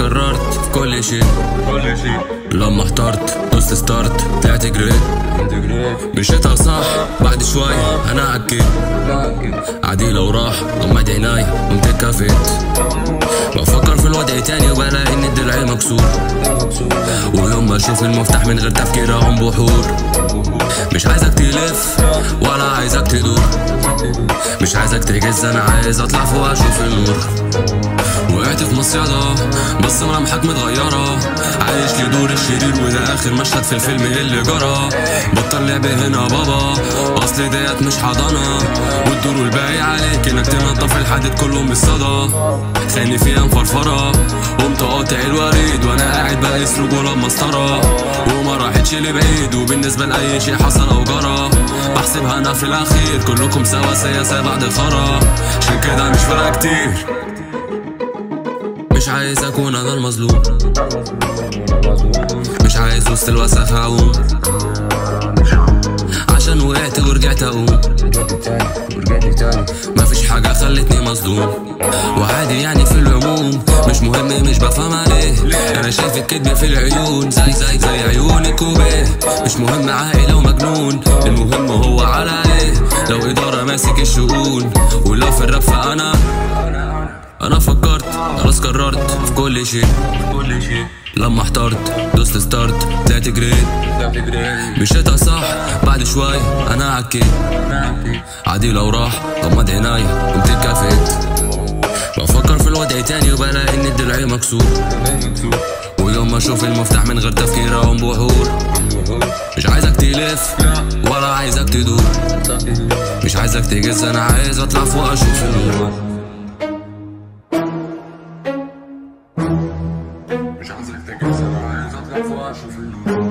قررت في كل شيء لما احترت دوست ستارت طلعت جريت مشيتها صح بعد شوي انا عكيت عادي لو راح غمض عيناي قمت كافيت بفكر في الوضع تاني وبلاقي ان الدرع مكسور ويوم ما اشوف المفتاح من غير تفكير اقوم بحور مش عايزك تلف ولا عايزك تدور مش عايزك تجز انا عايز اطلع فوق اشوف النور وقعت في مصيدة بس ملامحك متغيرة عايش لدور الشرير وده اخر مشهد في الفيلم اللي جرى بطل لعب هنا بابا اصل ديت مش حضانة والدور والباقي عليك انك تنضف الحديد كله من الصدى خاني فيها مفرفرة قمت قاطع الوريد وانا قاعد بقيس رجولة بمسطرة وما راحتش لبعيد وبالنسبة لأي شيء حصل او جرى بحسبها انا في الاخير كلكم سوا سياسة بعد خرا عشان كده مش فارقة كتير مش عايز اكون انا المظلوم مش عايز وسط الوسخ اعوم عشان وقعت ورجعت اقوم مفيش حاجة خلتني مصدوم وعادي يعني في العموم مش مهم مش بفهم عليه انا شايف الكدب في العيون زي عيون الكوبيه مش مهم عاقل ومجنون المهم هو على ايه لو ادارة ماسك الشؤون ولو في الراب فانا فكرت خلاص قررت في كل شيء لما احترت دوست ستارت طلعت جريت مشيتها صح بعد شوي انا عكيت عادي لو راح غمض عيناي قمت كافيت بفكر في الوضع تاني وبلاقي ان الدرع مكسور ويوم ما اشوف المفتاح من غير تفكير اقوم بحور مش عايزك تلف ولا عايزك تدور مش عايزك تجز انا عايز اطلع فوق اشوف النور مش عايزك تجهز انا عايز اطلع فوق اشوف النور